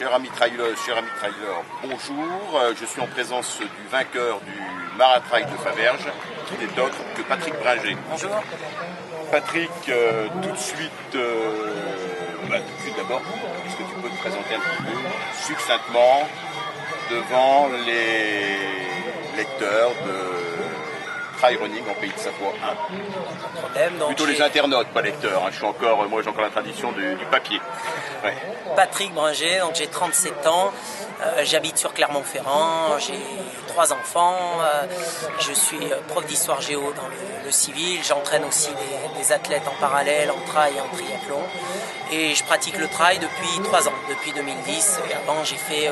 cher ami trailer, bonjour. Je suis en présence du vainqueur du Maratrail de Faverges, qui n'est autre que Patrick Bringer. Bonjour. Patrick, tout de suite d'abord, est-ce que tu peux te présenter un petit peu succinctement devant les lecteurs de Trail Running en Pays de Savoie 1. Donc plutôt les internautes, pas lecteurs. Hein. J'ai encore la tradition du papier. Ouais. Patrick Bringer, donc j'ai 37 ans, j'habite sur Clermont-Ferrand, j'ai 3 enfants, je suis prof d'histoire géo dans le civil, j'entraîne aussi des athlètes en parallèle, en trail et en triathlon. Et je pratique le trail depuis 3 ans, depuis 2010. Et avant, j'ai fait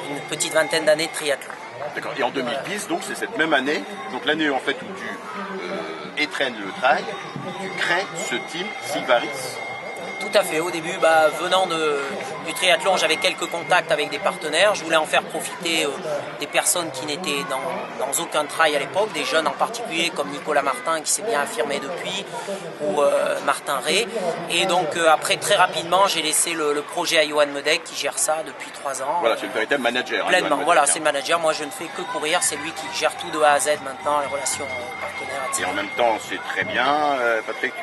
une petite vingtaine d'années de triathlon. D'accord. Et en 2010, donc c'est cette même année, donc l'année en fait où tu étrennes le trail, tu crées ce team Silvaris. Tout à fait. Au début, venant du triathlon, j'avais quelques contacts avec des partenaires. Je voulais en faire profiter des personnes qui n'étaient dans aucun trail à l'époque, des jeunes en particulier comme Nicolas Martin qui s'est bien affirmé depuis, ou Martin Ray. Et donc après, très rapidement, j'ai laissé le projet à Johan Medec qui gère ça depuis 3 ans. Voilà, c'est le véritable manager. Pleinement, voilà, c'est le manager. Moi, je ne fais que courir. C'est lui qui gère tout de A à Z maintenant, les relations partenaires, etc. Et en même temps, c'est très bien, Patrick,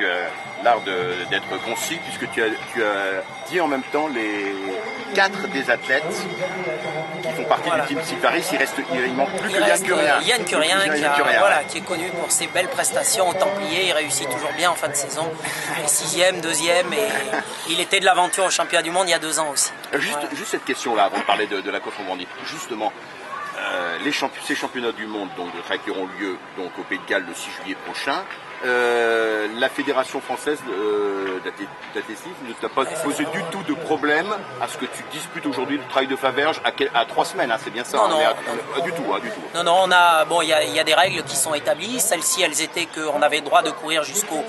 l'art d'être concis, puisque tu as dit en même temps les 4 des athlètes qui font partie du team Silvaris. Il manque plus que Yann Curien. Yann Curien qui est connu pour ses belles prestations au Templier. Il réussit toujours bien en fin de saison. 6e, 2e, et il était de l'aventure au championnat du monde il y a 2 ans aussi. Juste cette question-là, avant de parler de la course en Vendée. Justement, ces championnats du monde donc, de trail qui auront lieu donc, au Pays de Galles le 6 juillet prochain, la Fédération française d'athlétisme ne t'a pas posé du tout de problème à ce que tu disputes aujourd'hui le trail de Faverges à 3 semaines, hein, c'est bien ça? Non, du tout. Non, il y a des règles qui sont établies. Celles-ci, elles étaient qu'on avait le droit de courir jusqu'au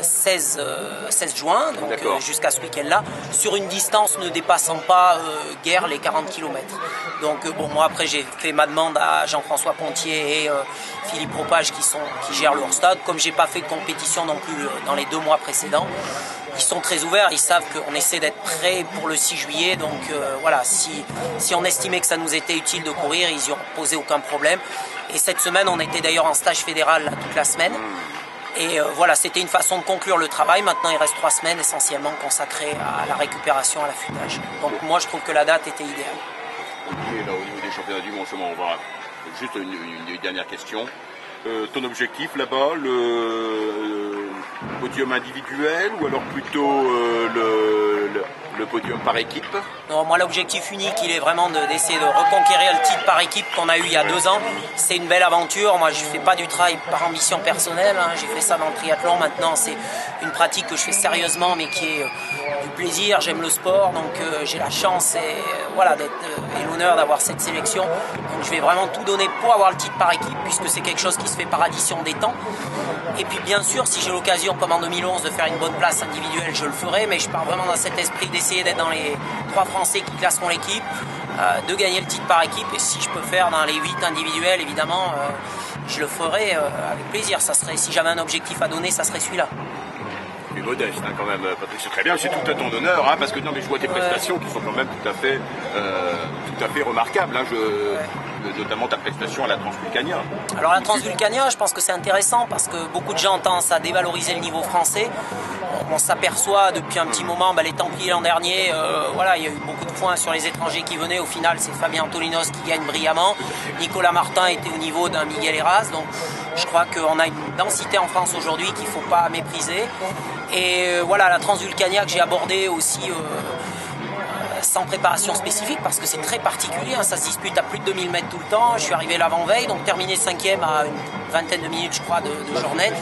16 juin, donc jusqu'à ce week-end-là, sur une distance ne dépassant pas guère les 40 km. Donc moi après j'ai fait ma demande à Jean-François Pontier et Philippe Propage qui gèrent le hors-stade. Comme j'ai pas fait de compétition non plus dans les 2 mois précédents, ils sont très ouverts, ils savent qu'on essaie d'être prêt pour le 6 juillet, donc voilà, si on estimait que ça nous était utile de courir, ils n'y ont posé aucun problème. Et cette semaine, on était d'ailleurs en stage fédéral là, toute la semaine. Et voilà, c'était une façon de conclure le travail. Maintenant, il reste 3 semaines essentiellement consacrées à la récupération, à l'affûtage. Donc moi, je trouve que la date était idéale. Et là, au niveau des championnats du monde, on va juste une dernière question. Ton objectif là-bas, le podium individuel ou alors plutôt le podium par équipe? Non, moi l'objectif unique, il est vraiment d'essayer de reconquérir le titre par équipe qu'on a eu il y a 2 ans. C'est une belle aventure. Moi je ne fais pas du trail par ambition personnelle, hein. J'ai fait ça dans le triathlon. Maintenant c'est une pratique que je fais sérieusement mais qui est du plaisir. J'aime le sport, donc j'ai la chance et l'honneur d'avoir cette sélection. Donc je vais vraiment tout donner pour avoir le titre par équipe, puisque c'est quelque chose qui se fait par addition des temps. Et puis bien sûr, si j'ai l'occasion comme en 2011 de faire une bonne place individuelle, je le ferai, mais je pars vraiment dans cet esprit d'essayer d'être dans les 3 Français qui classeront l'équipe, de gagner le titre par équipe, et si je peux faire dans les 8 individuels, évidemment, je le ferai avec plaisir. Ça serait, si j'avais un objectif à donner, ça serait celui-là. Tu es modeste hein, quand même, Patrick, c'est très bien, c'est tout à ton honneur, hein, parce que non, mais je vois tes prestations qui sont quand même tout à fait remarquables, hein, notamment ta prestation à la Transvulcania. Alors la Transvulcania, je pense que c'est intéressant parce que beaucoup de gens ont tendance à dévaloriser le niveau français. On s'aperçoit depuis un petit moment, les Templiers l'an dernier, il y a eu beaucoup de points sur les étrangers qui venaient. Au final, c'est Fabien Antolinos qui gagne brillamment. Nicolas Martin était au niveau d'un Miguel Heras. Donc je crois qu'on a une densité en France aujourd'hui qu'il ne faut pas mépriser. Et la Transvulcania que j'ai abordée aussi sans préparation spécifique parce que c'est très particulier, hein, ça se dispute à plus de 2000 mètres tout le temps. Je suis arrivé l'avant-veille, donc terminé 5e à une vingtaine de minutes je crois de journée,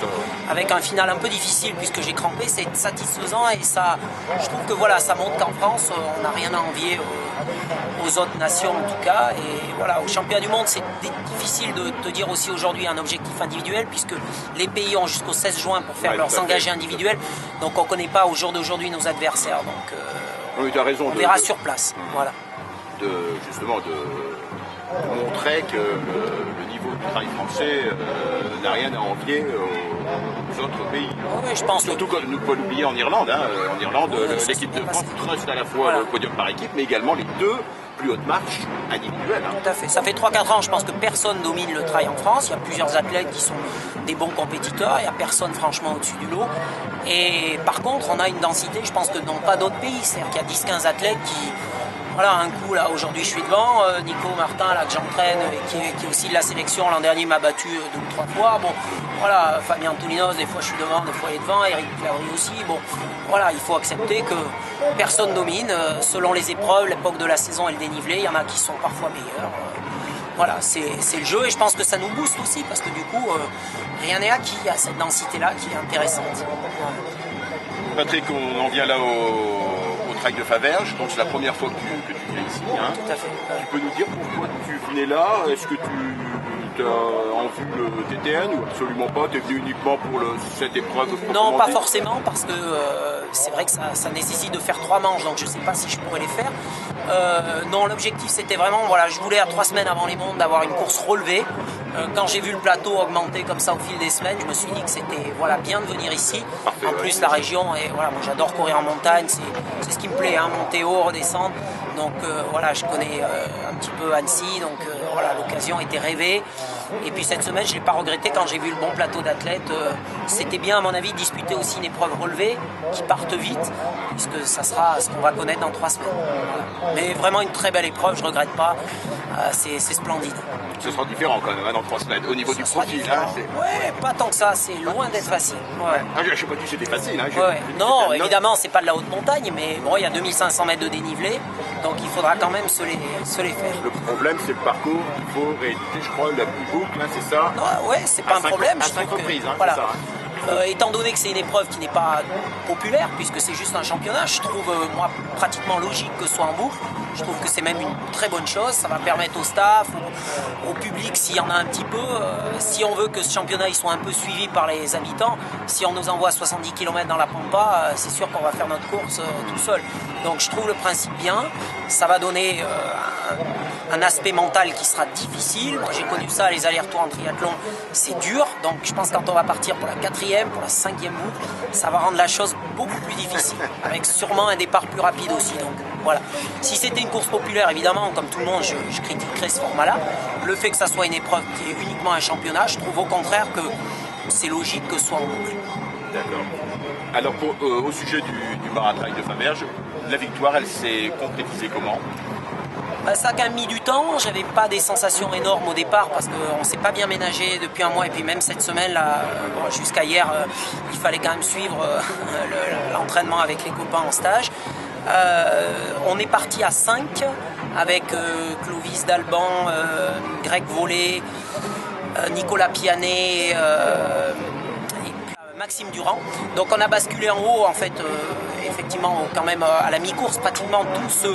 avec un final un peu difficile puisque j'ai crampé. C'est satisfaisant et ça, je trouve que ça montre qu'en France on n'a rien à envier aux autres nations en tout cas. Et au championnat du monde c'est difficile de te dire aussi aujourd'hui un objectif individuel puisque les pays ont jusqu'au 16 juin pour faire leurs engagés individuels, donc on ne connaît pas au jour d'aujourd'hui nos adversaires, donc oui, tu as raison, on verra sur place. Voilà. De montrer que le niveau le trail français n'a rien à envier aux autres pays. Oui, je pense. Surtout qu'on ne peut pas l'oublier en Irlande. Hein. En Irlande, l'équipe de France truste à la fois le podium par équipe, mais également les deux plus hautes marches individuelles. Hein. Tout à fait. Ça fait 3-4 ans, je pense que personne domine le trail en France. Il y a plusieurs athlètes qui sont des bons compétiteurs. Il n'y a personne franchement au-dessus du lot. Et par contre, on a une densité, je pense que dans pas d'autres pays. C'est-à-dire qu'il y a 10-15 athlètes qui... Voilà, un coup, là, aujourd'hui, je suis devant. Nico Martin, là, que j'entraîne, qui est aussi de la sélection. L'an dernier, il m'a battu 2 ou 3 fois. Bon, voilà, Fabien Antoninos, des fois, je suis devant, des fois, il est devant. Eric Clary aussi. Bon, voilà, il faut accepter que personne domine. Selon les épreuves, l'époque de la saison et le dénivelé, il y en a qui sont parfois meilleurs. Voilà, c'est le jeu et je pense que ça nous booste aussi parce que du coup, rien n'est acquis. Il y a cette densité-là qui est intéressante. Patrick, on en vient là au trail de Faverges, donc c'est la première fois que tu viens ici. Hein. Tout à fait. Tu peux nous dire pourquoi tu venais là? Est-ce que tu as en vue le TTN ou absolument pas? Tu es venu uniquement pour cette épreuve? Non, pas forcément, parce que c'est vrai que ça nécessite de faire 3 manches, donc je ne sais pas si je pourrais les faire. Non, l'objectif c'était vraiment, voilà, je voulais à 3 semaines avant les mondes d'avoir une course relevée. Quand j'ai vu le plateau augmenter comme ça au fil des semaines, je me suis dit que c'était bien de venir ici. Parfait, en plus, la région, et voilà, moi j'adore courir en montagne, c'est ce qui me plaît, hein, monter haut, redescendre. Donc voilà, je connais un petit peu Annecy, donc voilà, l'occasion était rêvée. Et puis cette semaine, je ne l'ai pas regretté quand j'ai vu le bon plateau d'athlètes. C'était bien, à mon avis, de disputer aussi une épreuve relevée qui parte vite, puisque ça sera ce qu'on va connaître dans 3 semaines. Voilà. Mais vraiment une très belle épreuve, je ne regrette pas. C'est splendide. Ce sera différent quand même hein, dans 3 semaines au niveau du profil. Hein, ouais, pas tant que ça, c'est loin d'être facile. Ouais. Ah, je ne sais pas si c'était facile. Hein, non, évidemment, c'est pas de la haute montagne, mais bon, il y a 2500 mètres de dénivelé, donc il faudra quand même se les faire. Le problème, c'est le parcours. Il faut rééditer, je crois, la boucle, hein, c'est ça? Non, ouais, c'est pas un problème. À 5 reprises, hein, voilà. c'est ça. Hein. Étant donné que c'est une épreuve qui n'est pas populaire, puisque c'est juste un championnat, je trouve moi pratiquement logique que ce soit en boucle. Je trouve que c'est même une très bonne chose. Ça va permettre au staff, au public, s'il y en a un petit peu, si on veut que ce championnat il soit un peu suivi par les habitants, si on nous envoie 70 km dans la Pampa, c'est sûr qu'on va faire notre course tout seul. Donc je trouve le principe bien. Ça va donner un aspect mental qui sera difficile. Moi j'ai connu ça, les allers-retours en triathlon, c'est dur. Donc je pense que quand on va partir pour la 4e, pour la 5e boucle, ça va rendre la chose beaucoup plus difficile, avec sûrement un départ plus rapide aussi. Donc voilà. Si c'était une course populaire, évidemment, comme tout le monde, je critiquerais ce format-là. Le fait que ça soit une épreuve qui est uniquement un championnat, je trouve au contraire que c'est logique que ce soit en boucle. D'accord. Alors au sujet du marathon de Faverges, la victoire, elle s'est concrétisée comment? Ça a quand même mis du temps, j'avais pas des sensations énormes au départ parce qu'on s'est pas bien ménagé depuis un mois et puis même cette semaine là, jusqu'à hier, il fallait quand même suivre l'entraînement avec les copains en stage. On est parti à 5 avec Clovis Dalban, Greg Vollet, Nicolas Pianet, Maxime Durand. Donc on a basculé en haut en fait, effectivement quand même à la mi-course, pratiquement tous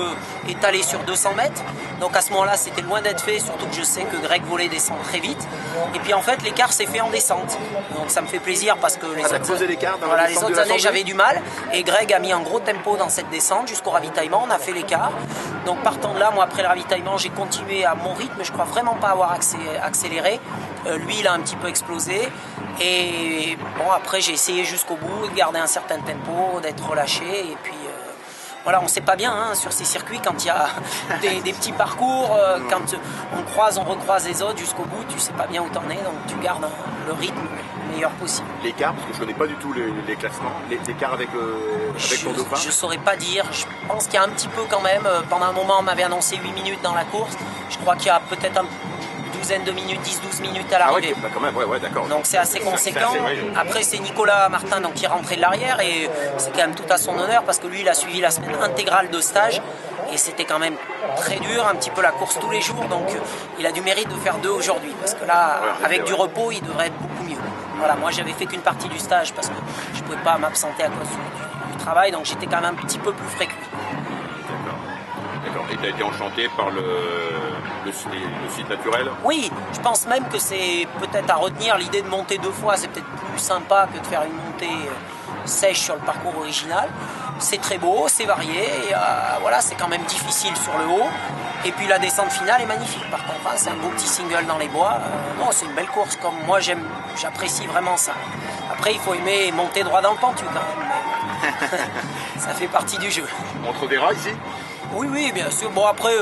étalés sur 200 mètres. Donc à ce moment-là c'était loin d'être fait, surtout que je sais que Greg Vollet descend très vite. Et puis en fait l'écart s'est fait en descente. Donc ça me fait plaisir parce que les autres années j'avais du mal. Et Greg a mis un gros tempo dans cette descente jusqu'au ravitaillement, on a fait l'écart. Donc partant de là, moi après le ravitaillement j'ai continué à mon rythme, je crois vraiment pas avoir accéléré. Lui il a un petit peu explosé. Et bon après j'ai essayé jusqu'au bout de garder un certain tempo, d'être relâché et puis voilà, on ne sait pas bien hein, sur ces circuits quand il y a des petits parcours, quand on recroise les autres jusqu'au bout, tu ne sais pas bien où t'en es, donc tu gardes le rythme le meilleur possible. L'écart, parce que je ne connais pas du tout les classements, l'écart avec ton dauphin? Je ne saurais pas dire, je pense qu'il y a un petit peu quand même, pendant un moment on m'avait annoncé 8 minutes dans la course, je crois qu'il y a peut-être une douzaine de minutes, 10-12 minutes à l'arrivée. Ah ouais, bah quand même, ouais, d'accord. Donc c'est assez conséquent. Après c'est Nicolas Martin donc, qui est rentré de l'arrière et c'est quand même tout à son honneur parce que lui il a suivi la semaine intégrale de stage et c'était quand même très dur, un petit peu la course tous les jours, donc il a du mérite de faire 2 aujourd'hui parce que là avec du repos il devrait être beaucoup mieux. Voilà, moi j'avais fait qu'une partie du stage parce que je ne pouvais pas m'absenter à cause du travail, donc j'étais quand même un petit peu plus fréquent. D'accord. Et tu as été enchanté par le site naturel? Oui, je pense même que c'est peut-être à retenir l'idée de monter 2 fois, c'est peut-être plus sympa que de faire une montée sèche sur le parcours original. C'est très beau, c'est varié, et, voilà, c'est quand même difficile sur le haut. Et puis la descente finale est magnifique par contre, hein, c'est un beau petit single dans les bois. Non, c'est une belle course, comme moi j'apprécie vraiment ça. Après il faut aimer monter droit dans le pentu quand même. Mais ça fait partie du jeu. On te reverra ici? Oui, oui, bien sûr. Bon après,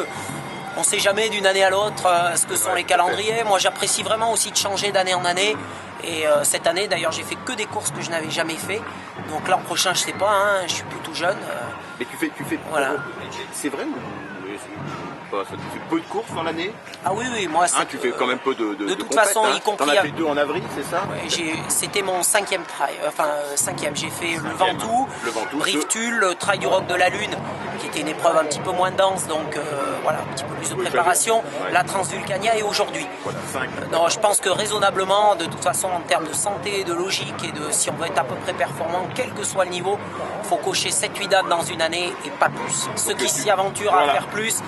on ne sait jamais d'une année à l'autre ce que sont les calendriers. Moi j'apprécie vraiment aussi de changer d'année en année. Et cette année d'ailleurs j'ai fait que des courses que je n'avais jamais fait. Donc l'an prochain je sais pas, hein, je suis plus tout jeune. Mais tu fais voilà. C'est vrai ou ça te fait peu de courses dans l'année? Ah oui, oui, moi c'est... tu fais quand même peu de toute façon, hein. y compris... T'en as fait 2 en avril, c'est ça? Ouais, c'était mon 5e trail, enfin 5e. J'ai fait le Ventoux, Brive-Tulle, le Trail du Roc de la Lune, qui était une épreuve un petit peu moins dense, donc voilà, un petit peu plus de préparation. Ouais. La Transvulcania et aujourd'hui. Voilà, 5. Non, je pense que raisonnablement, de toute façon, en termes de santé, de logique et de si on veut être à peu près performant, quel que soit le niveau, il faut cocher 7-8 dates dans une année et pas plus. Ceux qui s'y aventurent à faire plus,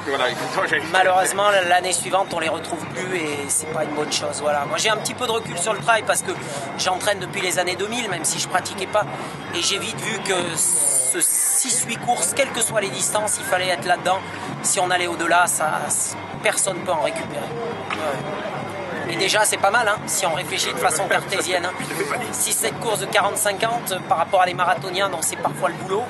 malheureusement l'année suivante on les retrouve plus et c'est pas une bonne chose. Voilà. Moi j'ai un petit peu de recul sur le trail parce que j'entraîne depuis les années 2000, même si je pratiquais pas, et j'ai vite vu que ce 6-8 courses, quelles que soient les distances, il fallait être là-dedans. Si on allait au-delà, personne ne peut en récupérer. Ouais. Et déjà c'est pas mal, hein, si on réfléchit de façon cartésienne. Hein. Si cette course de 40-50 par rapport à les marathoniens dont c'est parfois le boulot,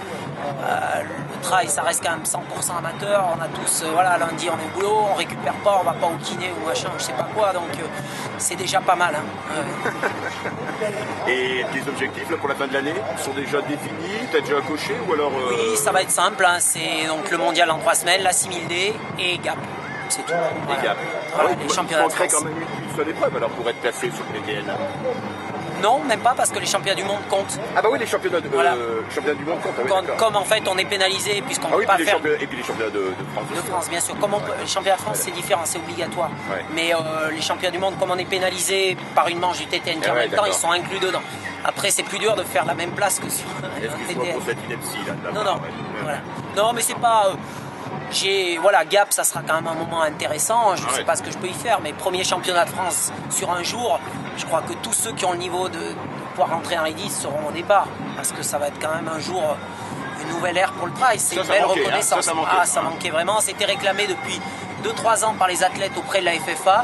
le trail ça reste quand même 100% amateur. On a tous, voilà, lundi on est au boulot, on récupère pas, on va pas au kiné ou machin, je sais pas quoi, donc c'est déjà pas mal. Hein. Et tes objectifs là, pour la fin de l'année sont déjà définis? T'as déjà coché ou alors Oui, ça va être simple, hein. C'est donc le mondial en 3 semaines, la 6000D et Gap. C'est tout. Voilà. Et Gap. Voilà, Ah oui, les championnats de France. quand même une seule épreuve alors pour être placé sur le TTN. Non, même pas, parce que les championnats du monde comptent. Ah bah oui, les championnats, championnats du monde comptent. Ah oui, comme en fait on est pénalisé puisqu'on ne peut pas faire... Et puis les championnats de France. De France, bien sûr. Comme les championnats de France, c'est différent, c'est obligatoire. Ouais. Mais les championnats du monde, comme on est pénalisé par une manche du TTN qui en même temps, ils sont inclus dedans. Après, c'est plus dur de faire la même place que sur un TTN. Pour cette INEPSI, là, non, non. Voilà. Non, mais c'est pas... voilà, Gap, ça sera quand même un moment intéressant. Je ne sais pas ce que je peux y faire, mais premier championnat de France sur un jour, je crois que tous ceux qui ont le niveau de pouvoir rentrer dans les 10 seront au départ. Parce que ça va être quand même un jour, une nouvelle ère pour le trail. C'est une belle reconnaissance. Hein, ça manquait vraiment. C'était réclamé depuis 2-3 ans par les athlètes auprès de la FFA.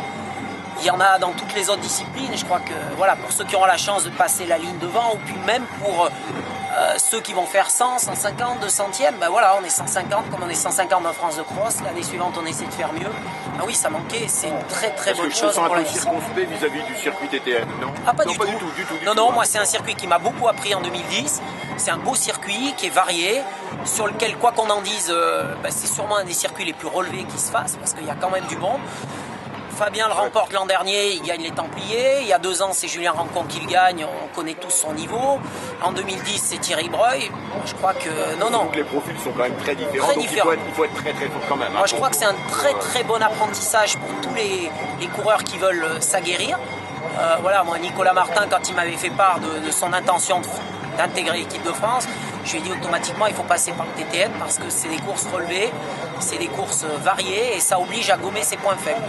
Il y en a dans toutes les autres disciplines. Je crois que voilà, pour ceux qui auront la chance de passer la ligne devant, ou puis même pour ceux qui vont faire 100, 150, 200e, ben voilà, on est 150 comme on est 150 en France de cross. L'année suivante, on essaie de faire mieux. Ah oui, ça manquait. C'est une très très bonne chose pour la discipline. Circonspect vis-à-vis du circuit TTN, non? Ah, pas du tout. Non, moi c'est un circuit qui m'a beaucoup appris en 2010. C'est un beau circuit qui est varié, sur lequel, quoi qu'on en dise, c'est sûrement un des circuits les plus relevés qui se fassent, parce qu'il y a quand même du monde. Fabien le remporte l'an dernier, il gagne les Templiers. Il y a 2 ans, c'est Julien Rancon qui le gagne, on connaît tous son niveau. En 2010, c'est Thierry Breuil. Je crois que... Non. Donc les profils sont quand même très différents, très donc différents. Il faut être très très fort quand même. Moi, je crois que c'est un très très bon apprentissage pour tous les coureurs qui veulent s'aguerrir. Voilà, moi, Nicolas Martin, quand il m'avait fait part de son intention d'intégrer l'équipe de France, je lui ai dit automatiquement il faut passer par le TTN parce que c'est des courses relevées, c'est des courses variées et ça oblige à gommer ses points faibles.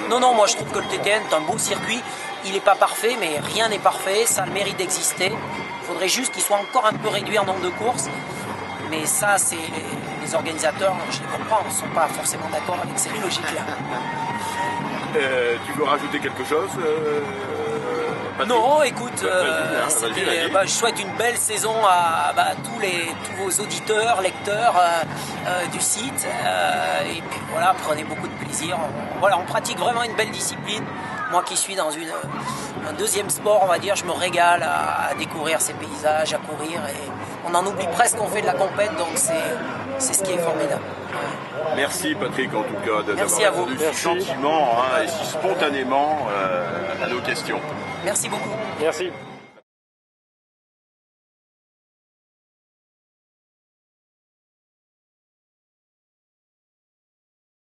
Non, moi je trouve que le TTN est un beau circuit, il n'est pas parfait mais rien n'est parfait, ça a le mérite d'exister. Il faudrait juste qu'il soit encore un peu réduit en nombre de courses, mais ça c'est les organisateurs, je les comprends, ne sont pas forcément d'accord avec cette logique-là. Tu veux rajouter quelque chose Patrick? Non, écoute, je souhaite une belle saison à tous vos auditeurs, lecteurs du site. Et puis voilà, prenez beaucoup de plaisir. On pratique vraiment une belle discipline. Moi qui suis dans un deuxième sport, on va dire, je me régale à découvrir ces paysages, à courir. Et on en oublie presque qu'on fait de la compète, donc c'est ce qui est formidable. Merci Patrick en tout cas d'avoir répondu si gentiment et si spontanément à nos questions. Merci beaucoup. Merci.